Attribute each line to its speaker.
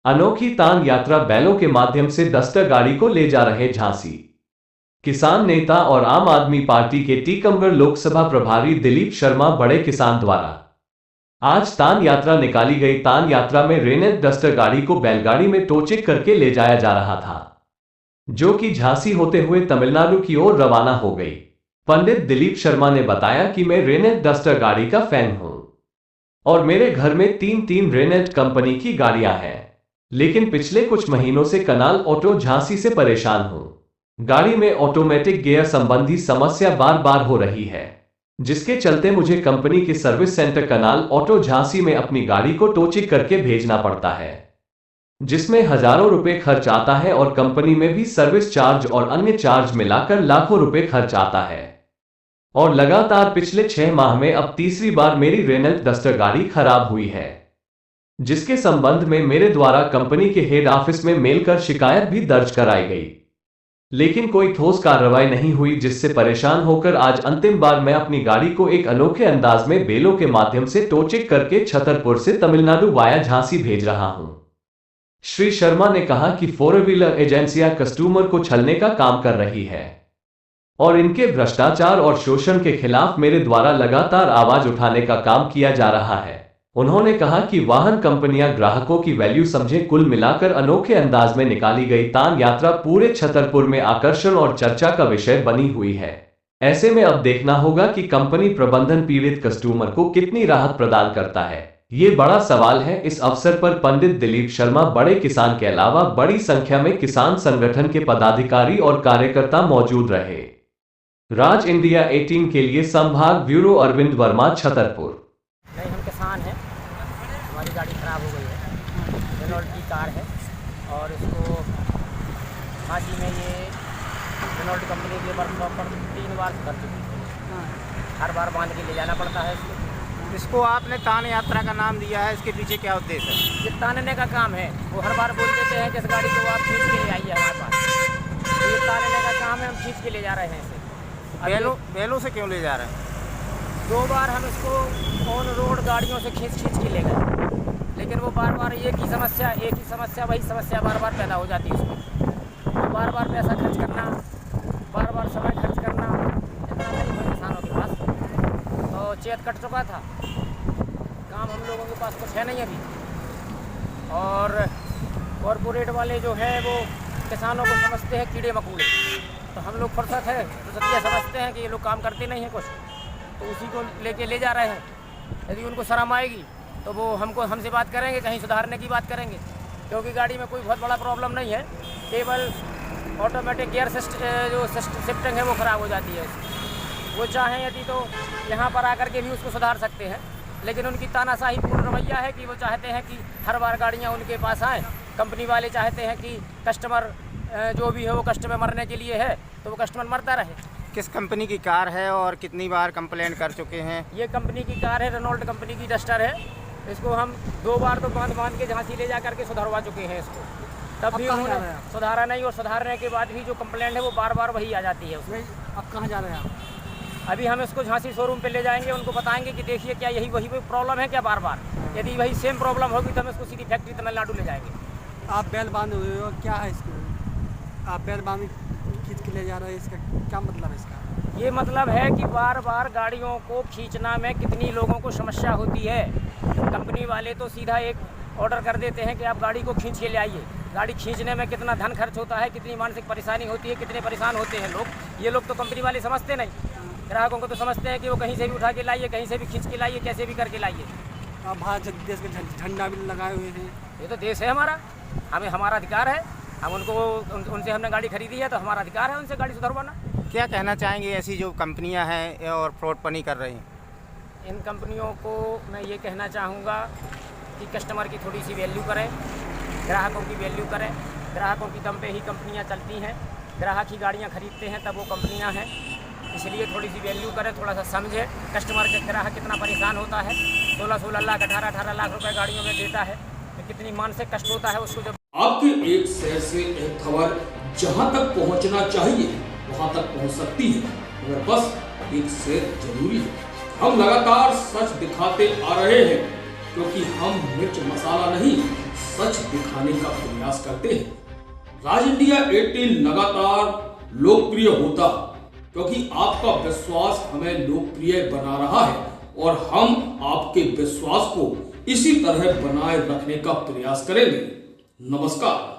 Speaker 1: अनोखी तान यात्रा बैलों के माध्यम से दस्तर गाड़ी को ले जा रहे झांसी। किसान नेता और आम आदमी पार्टी के टीकमगढ़ लोकसभा प्रभारी दिलीप शर्मा बड़े किसान द्वारा आज तान यात्रा निकाली गई। तान यात्रा में रेनेट डस्टर गाड़ी को बैलगाड़ी में टोचक करके ले जाया जा रहा था, जो कि झांसी होते हुए तमिलनाडु की ओर रवाना हो गई। पंडित दिलीप शर्मा ने बताया कि मैं रेनेट डस्टर गाड़ी का फैन हूं और मेरे घर में तीन रेनेट कंपनी की गाड़ियां हैं, लेकिन पिछले कुछ महीनों से कनाल ऑटो झांसी से परेशान हूं। गाड़ी में ऑटोमेटिक गियर संबंधी समस्या बार बार हो रही है, जिसके चलते मुझे कंपनी के सर्विस सेंटर कनाल ऑटो झांसी में अपनी गाड़ी को टोचक करके भेजना पड़ता है, जिसमें हजारों रुपए खर्च आता है और कंपनी में भी सर्विस चार्ज और अन्य चार्ज मिलाकर लाखों रुपए खर्च आता है। और लगातार पिछले 6 माह में अब तीसरी बार मेरी रेनेट डस्टर गाड़ी खराब हुई है, जिसके संबंध में मेरे द्वारा कंपनी के हेड ऑफिस में मेल कर शिकायत भी दर्ज कराई गई, लेकिन कोई ठोस कार्रवाई नहीं हुई, जिससे परेशान होकर आज अंतिम बार मैं अपनी गाड़ी को एक अनोखे अंदाज में बेलों के माध्यम से टोचक करके छतरपुर से तमिलनाडु वाया झांसी भेज रहा हूं। श्री शर्मा ने कहा कि 4 व्हीलर एजेंसियां कस्टमर को छलने का काम कर रही है और इनके भ्रष्टाचार और शोषण के खिलाफ मेरे द्वारा लगातार आवाज उठाने का काम किया जा रहा है। उन्होंने कहा कि वाहन कंपनियां ग्राहकों की वैल्यू समझे। कुल मिलाकर अनोखे अंदाज में निकाली गई तान यात्रा पूरे छतरपुर में आकर्षण और चर्चा का विषय बनी हुई है। ऐसे में अब देखना होगा कि कंपनी प्रबंधन पीड़ित कस्टमर को कितनी राहत प्रदान करता है, ये बड़ा सवाल है। इस अवसर पर पंडित दिलीप शर्मा बड़े किसान के अलावा बड़ी संख्या में किसान संगठन के पदाधिकारी और कार्यकर्ता मौजूद रहे। राज इंडिया 18 के लिए संभाग ब्यूरो अरविंद वर्मा, छतरपुर।
Speaker 2: नहीं, हम किसान हैं। हमारी गाड़ी खराब हो गई है, रेनॉल्ट की कार है और इसको झांसी में ये रेनॉल्ट कंपनी के वर्कशॉप पर 3 बार कर चुकी है। हर बार बांध के ले जाना पड़ता है
Speaker 3: इसको आपने तान यात्रा का नाम दिया है, इसके पीछे क्या उद्देश्य है?
Speaker 2: ये तानने का काम है। वो हर बार बोल देते हैं कि इस गाड़ी को आप खींच के ले आइए हमारे पास, तो ये तानने का काम है। हम खींच के ले जा रहे हैं इसे।
Speaker 3: बैलों से क्यों ले जा रहे हैं?
Speaker 2: 2 बार हम इसको ऑन रोड गाड़ियों से खींच के ले गए, लेकिन वो बार एक ही समस्या वही समस्या बार बार पैदा हो जाती है उसमें। तो बार पैसा खर्च करना, बार समय खर्च करना, इतना नहीं है किसानों के पास। तो चेत कट चुका था, काम हम लोगों के पास कुछ है नहीं अभी। और कॉरपोरेट वाले जो हैं वो किसानों को समझते हैं कीड़े मकोड़े। तो हम लोग फुर्सत है तो ये समझते हैं कि ये लोग काम करते नहीं हैं कुछ, तो उसी को लेके ले जा रहे हैं। यदि उनको शर्म आएगी तो वो हमसे बात करेंगे, कहीं सुधारने की बात करेंगे, क्योंकि गाड़ी में कोई बहुत बड़ा प्रॉब्लम नहीं है। केवल ऑटोमेटिक गियर जो शिफ्टिंग है वो ख़राब हो जाती है। वो चाहें यदि तो यहाँ पर आकर के भी उसको सुधार सकते हैं, लेकिन उनकी तानाशाही पूर्ण रवैया है कि वो चाहते हैं कि हर बार गाड़ियाँ उनके पास आएँ। कंपनी वाले चाहते हैं कि कस्टमर जो भी है वो कस्टमर मरने के लिए है, तो वो कस्टमर मरता रहे।
Speaker 3: किस कंपनी की कार है और कितनी बार कंप्लेंट कर चुके हैं?
Speaker 2: ये कंपनी की कार है, रेनॉल्ट कंपनी की डस्टर है। इसको हम 2 बार तो बांध के झांसी ले जा करके सुधरवा चुके हैं इसको, तब भी उन्होंने सुधारा नहीं। और सुधारने के बाद भी जो कंप्लेंट है वो बार वही आ जाती है उसमें।
Speaker 4: अब कहाँ जा रहे हैं आप?
Speaker 2: अभी हम इसको झांसी शोरूम पे ले जाएंगे, उनको बताएंगे कि देखिए क्या वही प्रॉब्लम है क्या बार। यदि वही सेम प्रॉब्लम होगी तो हम इसको सीधी फैक्ट्री तमिलनाडु ले जाएंगे।
Speaker 4: आप बैल बांधे हुए हो, क्या है इसको? आप बैल बांध खींच के ले जा रहे हैं, इसका क्या मतलब है? इसका
Speaker 2: ये मतलब है कि बार गाड़ियों को खींचना में कितनी लोगों को समस्या होती है। कंपनी वाले तो सीधा एक ऑर्डर कर देते हैं कि आप गाड़ी को खींच के ले आइए। गाड़ी खींचने में कितना धन खर्च होता है, कितनी मानसिक परेशानी होती है, कितने परेशान होते हैं लोग। ये लोग तो कंपनी वाले समझते नहीं। ग्राहकों को तो समझते हैं कि वो कहीं से भी उठा के लाइए, कहीं से भी खींच के लाइए, कैसे भी करके लाइए।
Speaker 4: आप भारत देश का झंडा भी लगाए हुए हैं।
Speaker 2: ये तो देश है हमारा, हमारा अधिकार है। हम उनसे हमने गाड़ी खरीदी है तो हमारा अधिकार है उनसे गाड़ी सुधरवाना।
Speaker 3: क्या कहना चाहेंगे ऐसी जो कंपनियां हैं और फ्रॉडपनी कर रही हैं?
Speaker 2: इन कंपनियों को मैं ये कहना चाहूँगा कि कस्टमर की थोड़ी सी वैल्यू करें, ग्राहकों की वैल्यू करें। ग्राहकों की दम पे ही कंपनियां चलती हैं। ग्राहक ही गाड़ियां खरीदते हैं तब वो कंपनियां हैं। इसलिए थोड़ी सी वैल्यू करें, थोड़ा सा समझें। कस्टमर के ग्राहक कितना परेशान होता है, 16 लाख 18 लाख रुपए गाड़ियों में देता है, तो कितनी मानसिक कष्ट होता है उसको। जब
Speaker 5: आपके एक शहर से एक खबर जहां तक पहुंचना चाहिए वहां तक पहुंच सकती है, मगर बस एक शेयर जरूरी है। हम लगातार सच दिखाते आ रहे हैं, क्योंकि हम मिर्च मसाला नहीं, सच दिखाने का प्रयास करते हैं। राज इंडिया 18 लगातार लोकप्रिय होता क्योंकि आपका विश्वास हमें लोकप्रिय बना रहा है और हम आपके विश्वास को इसी तरह बनाए रखने का प्रयास करेंगे। नमस्कार।